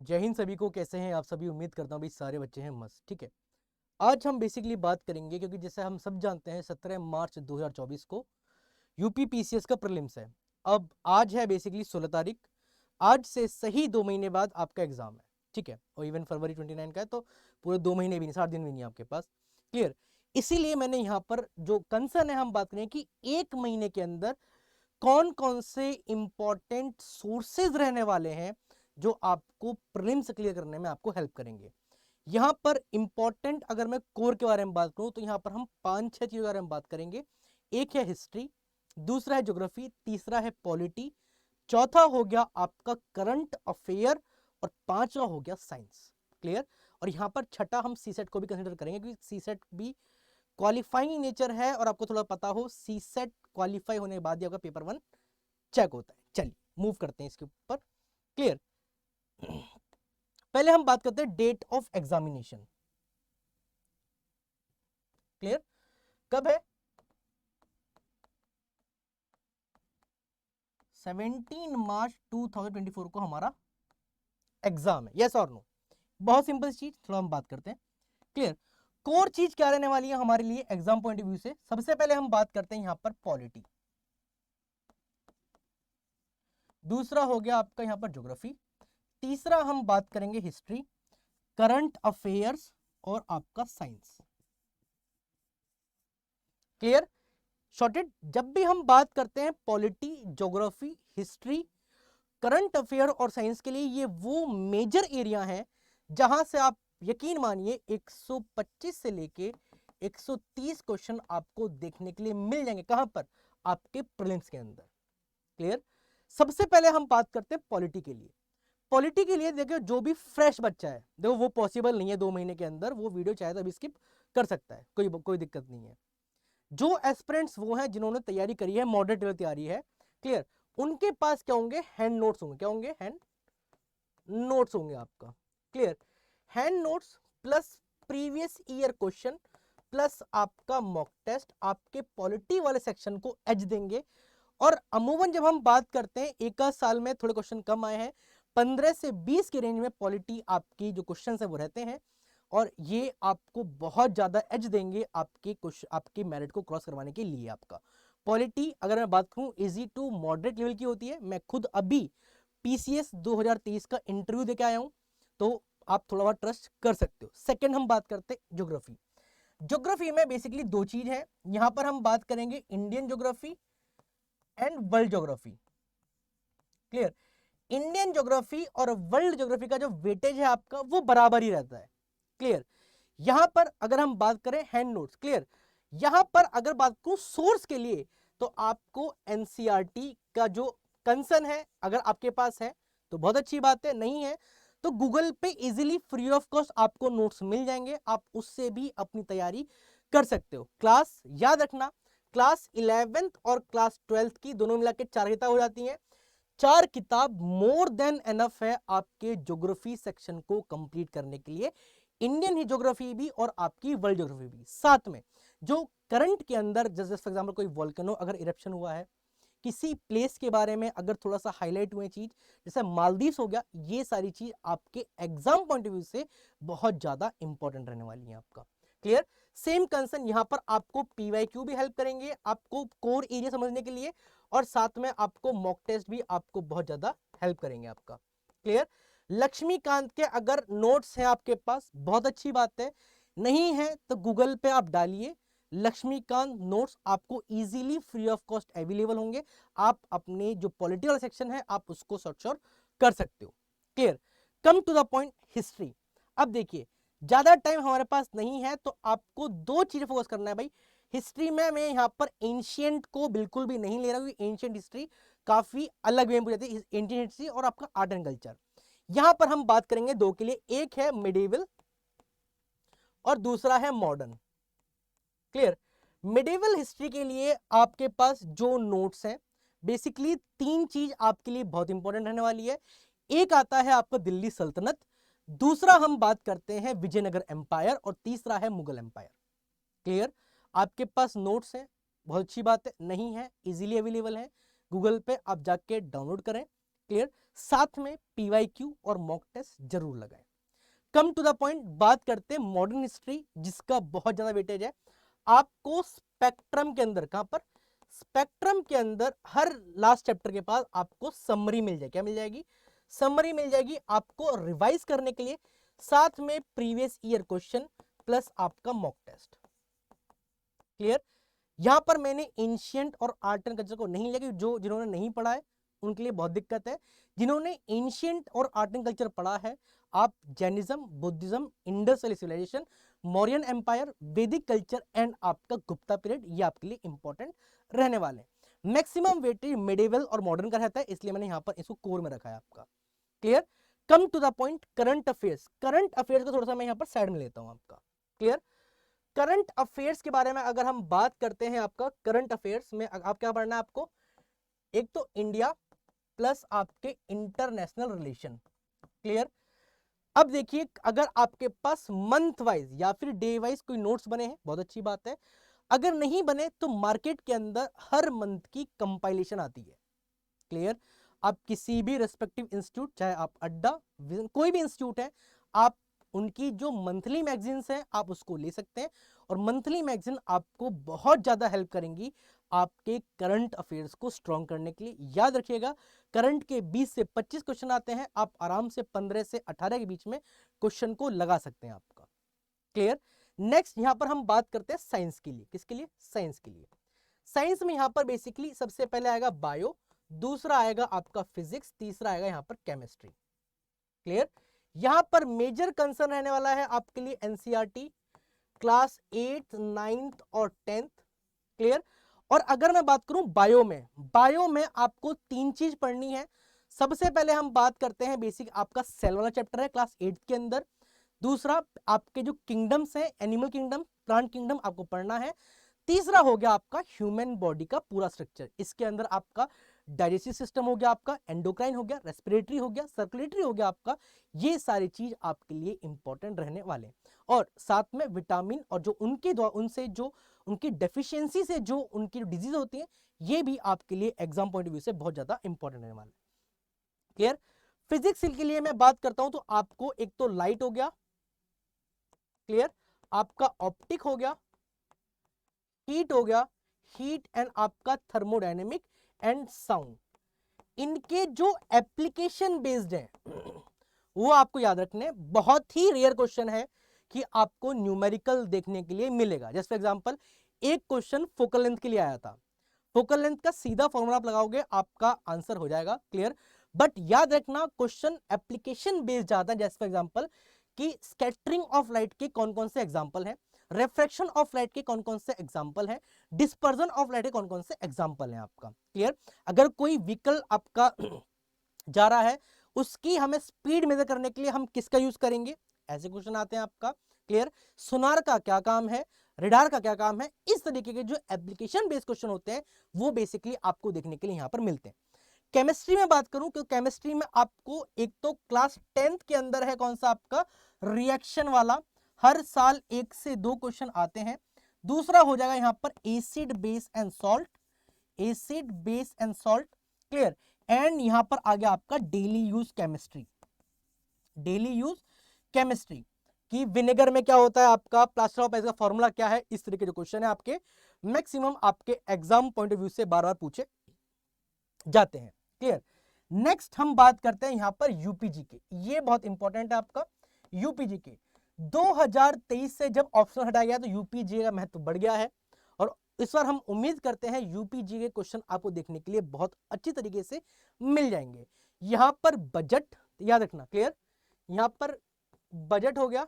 जय हिंद सभी को। कैसे हैं आप सभी? उम्मीद करता हूँ भाई सारे बच्चे हैं मस्त। ठीक है, आज हम बेसिकली बात करेंगे क्योंकि जैसे हम सब जानते हैं 17 मार्च 2024 को यूपी पीसीएस का प्रीलिम्स है। अब आज है बेसिकली 16 तारीख। आज से सही 2 महीने बाद आपका एग्जाम है। ठीक है, और इवन फरवरी 29 का है, तो पूरे 2 महीने भी नहीं, 60 दिन भी नहीं है आपके पास। क्लियर। इसीलिए मैंने यहाँ पर जो कंसर्न है हम बात करें कि 1 महीने के अंदर कौन कौन से इंपॉर्टेंट सोर्सेज रहने वाले हैं जो आपको प्रीलिम्स क्लियर करने में आपको हेल्प करेंगे। यहां पर इंपॉर्टेंट अगर मैं कोर के बारे में बात करूं तो यहां पर हम 5-6 चीजों के बारे में बात करेंगे। एक है हिस्ट्री, दूसरा है ज्योग्राफी, तीसरा है पॉलिटी, चौथा हो गया आपका करंट अफेयर और पांचवा हो गया साइंस। क्लियर। और यहां पर छठा हम सीसेट को भी कंसिडर करेंगे क्योंकि सीसेट भी क्वालिफाइंग नेचर है और आपको थोड़ा पता हो सीसेट क्वालिफाई होने के बाद ही आपका पेपर 1 चेक होता है। चलिए मूव करते हैं इसके ऊपर। क्लियर। पहले हम बात करते हैं डेट ऑफ एग्जामिनेशन। क्लियर। कब है? 17 मार्च 2024 को हमारा एग्जाम है। यस और नो? बहुत सिंपल चीज, थोड़ा हम बात करते हैं। क्लियर। कोर चीज क्या रहने वाली है हमारे लिए एग्जाम पॉइंट ऑफ व्यू से? सबसे पहले हम बात करते हैं यहां पर पॉलिटी, दूसरा हो गया आपका यहां पर ज्योग्राफी, तीसरा हम बात करेंगे हिस्ट्री, करंट अफेयर्स और आपका साइंस। क्लियर। शॉर्टेड। जब भी हम बात करते हैं polity, geography, history, current affair और साइंस के लिए, ये वो मेजर एरिया हैं जहां से आप यकीन मानिए 125 से लेके 130 क्वेश्चन आपको देखने के लिए मिल जाएंगे। कहां पर? आपके प्रीलिम्स के अंदर। क्लियर। सबसे पहले हम बात करते हैं पॉलिटी के लिए। पॉलिटी के लिए देखो, जो भी फ्रेश बच्चा है, देखो वो पॉसिबल नहीं है 2 महीने के अंदर, वो वीडियो चाहे तो अभी स्किप कर सकता है, कोई दिक्कत नहीं है। जो एस्पिरेंट्स वो हैं जिन्होंने तैयारी करी है, मॉडरेट लेवल तैयारी है, क्लियर, उनके पास क्या होंगे? हैंड नोट्स होंगे। क्या होंगे? हैंड नोट्स होंगे आपका। Clear. Hand notes plus previous year question plus आपका मॉक टेस्ट आपके पॉलिटी वाले सेक्शन को एज देंगे। और अमूमन जब हम बात करते हैं एक साल में थोड़े क्वेश्चन कम आए हैं, 15 से 20 के रेंज में पॉलिटी आपकी जो क्वेश्चन है वो रहते हैं, और ये आपको बहुत ज्यादा एज देंगे आपकी मेरिट को क्रॉस करवाने के लिए। आपका पॉलिटी अगर मैं बात करूं इजी टू मॉडरेट लेवल की होती है। मैं खुद अभी पीसीएस 2023 का इंटरव्यू देके आया हूं, तो आप थोड़ा बहुत ट्रस्ट कर सकते हो। सेकंड हम बात करते हैं ज्योग्राफी। ज्योग्राफी में बेसिकली दो चीज है, यहां पर हम बात करेंगे Indian geography and world geography. Clear. Indian geography और वर्ल्ड ज्योग्राफी का जो वेटेज है आपका वो बराबर ही रहता है। क्लियर। यहां पर अगर हम बात करें हैंड नोट्स, क्लियर, यहां पर अगर बात करूं सोर्स के लिए तो आपको एनसीईआरटी का जो कंसर्न है अगर आपके पास है तो बहुत अच्छी बात है, नहीं है तो गूगल पे इजीली फ्री ऑफ कॉस्ट आपको नोट्स मिल जाएंगे, आप उससे भी अपनी तैयारी कर सकते हो। क्लास याद रखना, क्लास 11th और क्लास 12th की दोनों मिला के 4 किताब हो जाती हैं। 4 किताब मोर देन एनफ है आपके ज्योग्राफी सेक्शन को कंप्लीट करने के लिए, इंडियन ही ज्योग्राफी भी और आपकी वर्ल्ड ज्योग्राफी भी। साथ में जो करंट के अंदर जैसे फॉर एग्जांपल कोई वोल्केनो अगर इरप्शन हुआ है, किसी प्लेस के बारे में अगर थोड़ा सा हाईलाइट हुए चीज, जैसे मालदीव्स हो गया, ये सारी चीज आपके एग्जाम पॉइंट ऑफ व्यू से बहुत ज्यादा इंपॉर्टेंट रहने वाली है आपका। क्लियर। सेम कंसर्न यहां पर आपको पीवाईक्यू भी हेल्प करेंगे आपको कोर एरिया समझने के लिए, और साथ में आपको मॉक टेस्ट भी आपको बहुत ज्यादा हेल्प करेंगे आपका। क्लियर। लक्ष्मीकांत के अगर नोट्स हैं आपके पास बहुत अच्छी बात है, नहीं है तो गूगल पे आप डालिए लक्ष्मीकांत नोट्स, आपको easily free of cost available होंगे। आप अपने जो पॉलिटिकल सेक्शन है आप उसको सर्च कर सकते हो। Clear. Come to the point history. अब देखिए ज्यादा टाइम हमारे पास नहीं है तो आपको दो चीजें फोकस करना है भाई। हिस्ट्री में मैं यहां पर एंशियंट को बिल्कुल भी नहीं ले रहा हूं, एंशियंट हिस्ट्री काफी अलग वे में जाती है, एंशियंट हिस्ट्री और आपका आर्ट एंड कल्चर। यहां पर हम बात करेंगे दो के लिए, एक है मिडिवल और दूसरा है मॉडर्न। क्लियर। मिडिवल हिस्ट्री के लिए आपके पास जो नोट्स हैं बेसिकली 3 चीज आपके लिए बहुत इंपॉर्टेंट रहने वाली है। एक आता है आपका दिल्ली सल्तनत, दूसरा हम बात करते हैं विजयनगर एम्पायर और तीसरा है मुगल एम्पायर। क्लियर। आपके पास नोट्स हैं, बहुत अच्छी बात है, नहीं है इजीली अवेलेबल है, गूगल पे आप जाके डाउनलोड करें, क्लियर, साथ में PYQ और मॉक टेस्ट जरूर लगाएं। कम टू द पॉइंट, बात करते हैं मॉडर्न हिस्ट्री जिसका बहुत ज्यादा वेटेज है। आपको स्पेक्ट्रम के अंदर, कहां पर, स्पेक्ट्रम के अंदर हर लास्ट चैप्टर के पास आपको समरी मिल जाएगी। क्या मिल जाएगी? समरी मिल जाएगी आपको रिवाइज करने के लिए, साथ में प्रीवियस ईयर क्वेश्चन प्लस आपका मॉक टेस्ट। क्लियर, यहां पर मैंने एंशिएंट और आर्ट एंड कल्चर को नहीं लिया, जो जिन्होंने नहीं पढ़ा है उनके लिए बहुत दिक्कत है। जिन्होंने एंशिएंट और आर्ट एंड कल्चर पढ़ा है, आप Jainism, Buddhism, Indus Valley Civilisation, Mauryan empire, Vedic culture and आपका गुप्ता पीरियड, ये आपके लिए इंपॉर्टेंट रहने वाले हैं। मैक्सिमम वेटेज मिडिवल और मॉडर्न का रहता है, इसलिए मैंने यहां पर इसको कोर में रखा है आपका। Clear, come to the point, current affairs. Current affairs को थोड़ा सा मैं यहां पर साइड में लेता हूं आपका। क्लियर, करंट अफेयर्स के बारे में अगर हम बात करते हैं, आपका करंट अफेयर्स में आप क्या पढ़ना है आपको, एक तो इंडिया प्लस आपके इंटरनेशनल रिलेशन। क्लियर, अब देखिए अगर आपके पास मंथ वाइज या फिर डे वाइज कोई नोट्स बने हैं, बहुत अच्छी बात है। अगर नहीं बने तो मार्केट के अंदर हर मंथ की कंपाइलेशन आती है। क्लियर, आप किसी भी रेस्पेक्टिव इंस्टीट्यूट, चाहे आप अड्डा, कोई भी इंस्टीट्यूट है, आप उनकी जो मंथली मैगजीन्स हैं आप उसको ले सकते हैं, और मंथली मैगजीन आपको बहुत ज्यादा हेल्प करेंगी आपके करंट अफेयर्स को स्ट्रॉन्ग करने के लिए। याद रखिएगा, करंट के 20 से 25 क्वेश्चन आते हैं, आप आराम से 15 से 18 के बीच में क्वेश्चन को लगा सकते हैं आपका। क्लियर, नेक्स्ट यहां पर हम बात करते हैं साइंस के लिए। किसके लिए? साइंस के लिए। साइंस में यहां पर बेसिकली सबसे पहले आएगा बायो, दूसरा आएगा आपका फिजिक्स, तीसरा आएगा यहां पर केमिस्ट्री। क्लियर, यहां पर मेजर कंसर्न रहने वाला है आपके लिए एनसीईआरटी क्लास 8, 9 और 10th। क्लियर, और अगर मैं बात करूं बायो में आपको 3 चीज पढ़नी है। सबसे पहले हम बात करते हैं बेसिक, आपका सेल वाला चैप्टर है क्लास 8 के अंदर। दूसरा आपके जो किंगडम्स है, एनिमल किंगडम, प्लांट किंगडम आपको पढ़ना है। तीसरा हो गया आपका ह्यूमन बॉडी का पूरा स्ट्रक्चर। इसके अंदर आपका डाइजेस्टिव सिस्टम हो गया, आपका एंडोक्राइन हो गया, रेस्पिरेटरी हो गया, सर्कुलेटरी हो गया आपका। ये सारी चीज आपके लिए इंपॉर्टेंट रहने वाले, और साथ में विटामिन और जो उनके उनसे जो उनकी डेफिशिएंसी से जो उनकी डिजीज होती है, ये भी आपके लिए एग्जाम पॉइंट ऑफ व्यू से बहुत ज्यादा इंपॉर्टेंट रहने वाले। क्लियर, फिजिक्स के लिए मैं बात करता हूं तो आपको एक तो लाइट हो गया, क्लियर, आपका ऑप्टिक हो गया, हीट हो गया, हीट एंड आपका थर्मोडायनेमिक एंड साउंड। इनके जो एप्लीकेशन बेस्ड है वो आपको याद रखने। बहुत ही रेयर क्वेश्चन है कि आपको न्यूमेरिकल देखने के लिए मिलेगा। जैसे फॉर एग्जांपल एक क्वेश्चन फोकल लेंथ के लिए आया था, फोकल लेंथ का सीधा फॉर्मूला आप लगाओगे आपका आंसर हो जाएगा। क्लियर, बट याद रखना क्वेश्चन एप्लीकेशन बेस्ड जाता है। जैसे फॉर एग्जांपल कि स्कैटरिंग ऑफ लाइट के कौन कौन से एग्जांपल हैं, रिफ्रैक्शन ऑफ लाइट के कौन कौन से एग्जांपल हैं, डिस्पर्जन ऑफ लाइट के कौन कौन से एग्जांपल हैं आपका। क्लियर, अगर कोई व्हीकल आपका जा रहा है, उसकी हमें स्पीड मेजर करने के लिए हम किसका यूज करेंगे, ऐसे क्वेश्चन आते हैं आपका। क्लियर, सोनार का क्या काम है, रेडार का क्या काम है, इस तरीके के जो एप्लीकेशन बेस्ड क्वेश्चन होते हैं वो बेसिकली आपको देखने के लिए यहां पर मिलते हैं। केमिस्ट्री में बात करूं, क्योंकि केमिस्ट्री में आपको एक तो क्लास 10th के अंदर है कौन सा आपका रिएक्शन वाला, हर साल 1 से 2 क्वेश्चन आते हैं। दूसरा हो जाएगा यहां पर acid base and salt, acid base and salt. Clear, and यहां पर आ गया आपका daily use chemistry, daily use chemistry कि विनेगर में क्या होता है आपका, प्लास्टर ऑफ पेरिस का फॉर्मूला क्या है, इस तरीके के क्वेश्चन है आपके मैक्सिमम आपके एग्जाम पॉइंट ऑफ व्यू से बार बार पूछे जाते हैं। क्लियर, नेक्स्ट हम बात करते हैं यहां पर यूपीजी के, ये बहुत इंपॉर्टेंट है आपका यूपीजी के। 2023 से जब ऑप्शन हटाया गया तो यूपीजी का महत्व बढ़ गया है, और इस बार हम उम्मीद करते हैं यूपीजी के क्वेश्चन आपको देखने के लिए बहुत अच्छी तरीके से मिल जाएंगे। यहां पर बजट याद रखना। क्लियर, यहां पर बजट हो गया।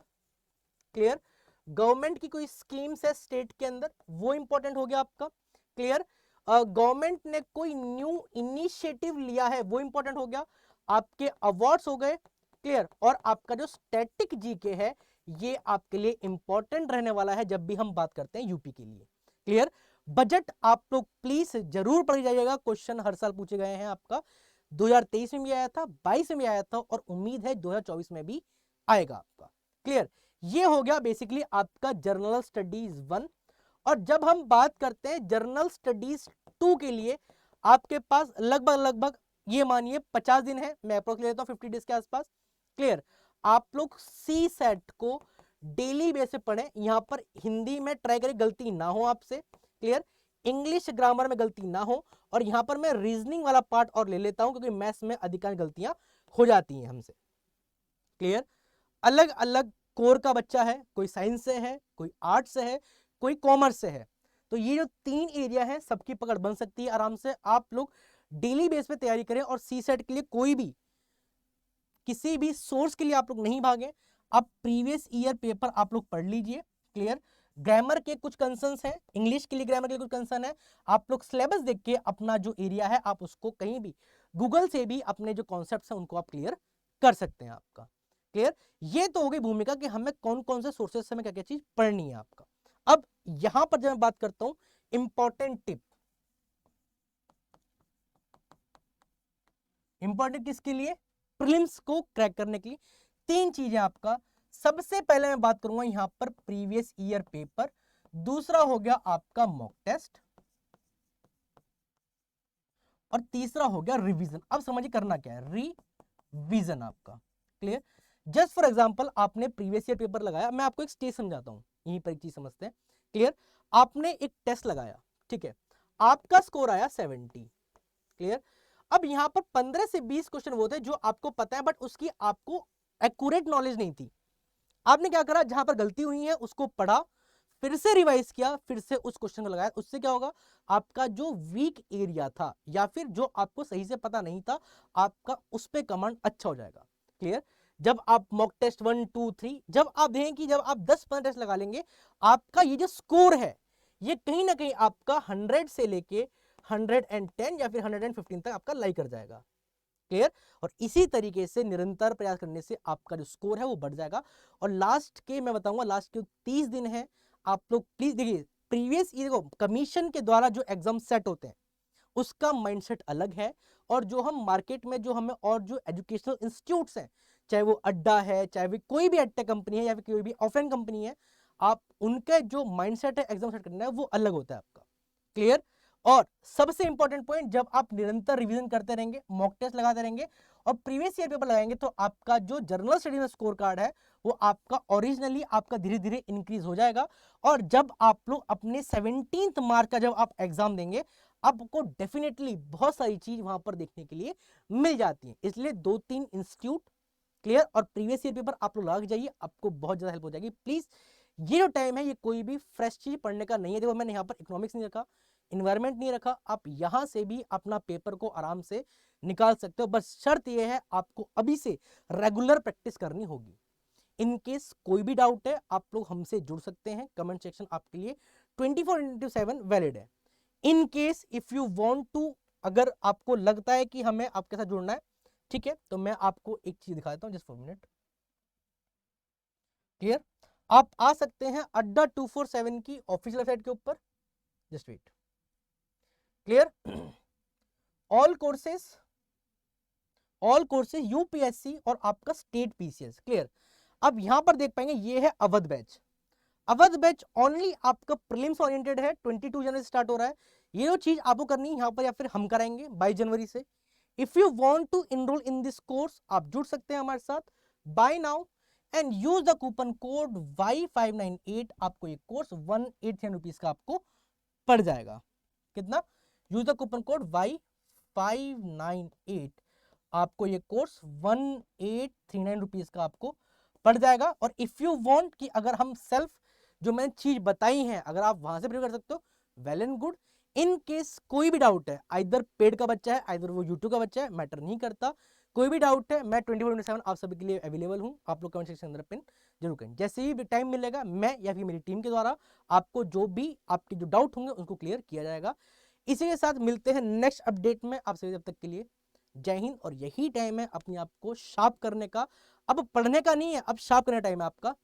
क्लियर, गवर्नमेंट की कोई स्कीम्स है स्टेट के अंदर, वो इंपॉर्टेंट हो गया आपका। क्लियर, गवर्नमेंट ने कोई न्यू इनिशिएटिव लिया है, वो इंपॉर्टेंट हो गया। आपके अवार्ड्स हो गए। क्लियर, और आपका जो स्टैटिक जीके है ये आपके लिए इंपॉर्टेंट रहने वाला है जब भी हम बात करते हैं यूपी के लिए। क्लियर, बजट आप लोग प्लीज जरूर पढ़ जाइएगा, क्वेश्चन हर साल पूछे गए हैं आपका। 2023 में भी आया था, 22 में भी आया था, और उम्मीद है 2024 में भी आएगा आपका। क्लियर, ये हो गया बेसिकली आपका जर्नल स्टडीज 1। और जब हम बात करते हैं जर्नल स्टडीज 2 के लिए, आपके पास लगभग ये मानिए 50 दिन है, मैं अप्रोक्स ले लेता हूँ 50 डेज के आसपास। क्लियर। आप लोग सी सेट को डेली बेस पे पढ़ें, यहां पर हिंदी में ट्राई करें गलती ना हो आपसे। क्लियर। इंग्लिश ग्रामर में गलती ना हो, और यहां पर मैं रीजनिंग वाला पार्ट और ले लेता हूं क्योंकि मैथ्स में अधिकांश गलतियां हो जाती हैं हमसे। क्लियर। अलग अलग कोर का बच्चा है, कोई साइंस से है, कोई आर्ट्स से है, कोई कॉमर्स से है, तो ये जो 3 एरिया है सबकी पकड़ बन सकती है आराम से। आप लोग डेली बेस पे तैयारी करें, और सी सेट के लिए कोई भी किसी भी सोर्स के लिए आप लोग नहीं भागे। अब प्रीवियस ईयर पेपर आप लोग पढ़ लीजिए। क्लियर। ग्रामर के कुछ कंसर्न्स हैं, इंग्लिश के लिए ग्रामर के लिए कुछ कंसर्न है, आप लोग सिलेबस देख के अपना जो एरिया है आप उसको कहीं भी गूगल से भी अपने जो कॉन्सेप्ट्स हैं उनको आप क्लियर कर सकते हैं आपका। क्लियर। ये तो हो गई भूमिका कि हमें कौन कौन से सोर्सेस से हमें क्या क्या चीज पढ़नी है आपका। अब यहां पर जब मैं बात करता हूं इंपॉर्टेंट टिप, इंपॉर्टेंट किसके लिए, प्रीलिम्स को क्रैक करने के लिए 3 चीजें आपका। सबसे पहले मैं बात करूंगा यहां पर प्रीवियस ईयर पेपर, दूसरा हो गया आपका मॉक टेस्ट, और तीसरा हो गया रिवीजन। अब समझिए करना क्या है, रिवीजन आपका। क्लियर। जस्ट फॉर एग्जांपल आपने प्रीवियस ईयर पेपर लगाया, मैं आपको एक स्टेज समझाता हूं, यहीं पर एक चीज समझते हैं। क्लियर। आपने एक टेस्ट लगाया, ठीक है, आपका स्कोर आया 70। क्लियर। अब यहां पर 15 से 20 क्वेश्चन वो थे जो आपको पता है, बट उसकी आपको एक्यूरेट नॉलेज नहीं थी। आपने क्या करा, जहां पर गलती हुई है उसको पढ़ा, फिर से रिवाइज किया, फिर से उस क्वेश्चन को लगाया। उससे क्या होगा, आपका जो वीक एरिया था या फिर जो आपको सही से पता नहीं था, आपका उस पर कमांड अच्छा हो जाएगा। क्लियर। जब आप मॉक टेस्ट 1 2 3 जब आप देखें कि जब आप 10-15 टेस्ट लगा लेंगे, आपका ये जो स्कोर है ये कहीं ना कहीं आपका 100 से लेके 110 या फिर 115 तक आपका लाई कर जाएगा। क्लियर। और इसी तरीके से निरंतर प्रयास करने से आपका जो स्कोर है वो बढ़ जाएगा। और लास्ट के मैं बताऊंगा, लास्ट के 30 दिन है, आप लोग प्लीज देखिए, प्रीवियस ईयर को कमीशन के द्वारा जो एग्जाम सेट होते हैं उसका माइंडसेट अलग है, और जो हम मार्केट में जो हमें और जो एजुकेशनल इंस्टीट्यूट्स हैं, चाहे वो अड्डा है, चाहे वो कोई भी एडटेक कंपनी है या फिर कोई भी ऑफलाइन कंपनी है, आप उनका जो माइंडसेट है एग्जाम सेट करना है वो अलग होता है आपका। क्लियर। और सबसे इंपॉर्टेंट पॉइंट, जब आप निरंतर रिवीजन करते रहेंगे, मॉक टेस्ट लगाते रहेंगे और प्रीवियस ईयर पेपर लगाएंगे, तो आपका जो जनरल स्टडी में स्कोर कार्ड है वो आपका ओरिजिनली आपका धीरे धीरे इंक्रीज हो जाएगा। और जब आप लोग अपने 17th मार्क का जब आप एग्जाम देंगे, आपको डेफिनेटली बहुत सारी चीज वहां पर देखने के लिए मिल जाती है। इसलिए 2-3 इंस्टीट्यूट, क्लियर, और प्रीवियस ईयर पेपर आप लोग लगा के जाइए, आपको बहुत ज्यादा हेल्प हो जाएगी। प्लीज ये जो टाइम है ये कोई भी फ्रेश चीज पढ़ने का नहीं है। देखो मैंने यहाँ पर इकोनॉमिक्स नहीं रखा, इन्वायरमेंट नहीं रखा, आप यहां से भी अपना पेपर को आराम से निकाल सकते हो। बस शर्त यह है आपको अभी से रेगुलर प्रैक्टिस करनी होगी। इन केस कोई भी डाउट है आप लोग हमसे जुड़ सकते हैं, कमेंट सेक्शन आपके लिए 24/7 वैलिड है। In case if you want to, अगर आपको लगता है कि हमें आपके साथ जुड़ना है, ठीक है, तो मैं आपको एक चीज दिखा देता हूं, जस्ट फॉर मिनट। क्लियर। आप आ सकते हैं अड्डा 247 की ऑफिशियल वेबसाइट के ऊपर, just wait. Clear. All courses UPSC और आपका स्टेट पीसीएस। क्लियर। अब यहां पर देख पाएंगे ये है Awadh batch. Awadh batch only आपका प्रीलिम्स ओरिएंटेड है, 22 जनवरी से स्टार्ट हो रहा है। ये जो चीज आपको करनी है यहां पर, या फिर हम कराएंगे 22 जनवरी से। If you want to enrol in this course, आप जुड़ सकते हैं हमारे साथ buy now and use the coupon code Y598। आपको ये कोर्स 189 रुपीज का आपको पड़ जाएगा। कितना? Use the coupon code Y598, आपको ये कोर्स 1839 रुपीज का आपको पड़ जाएगा। और इफ यू वांट कि अगर हम सेल्फ जो मैंने चीज बताई है अगर आप वहां से प्रिपेयर कर सकते हो, well and good. In case कोई भी डाउट है, आइदर पेड का बच्चा है आइदर वो यूट्यूब का बच्चा है, मैटर नहीं करता, कोई भी डाउट है, मैं 24/7 आप सभी के लिए अवेलेबल हूं। आप लोग कमेंट सेक्शन के अंदर पिन जरूर करें, जैसे ही टाइम मिलेगा मैं या फिर मेरी टीम के द्वारा आपको जो भी आपके जो डाउट होंगे उनको क्लियर किया जाएगा। इसी के साथ मिलते हैं नेक्स्ट अपडेट में, आप सभी जब तक के लिए जय हिंद। और यही टाइम है अपने आप को शार्प करने का, अब पढ़ने का नहीं है, अब शार्प करने का टाइम है आपका।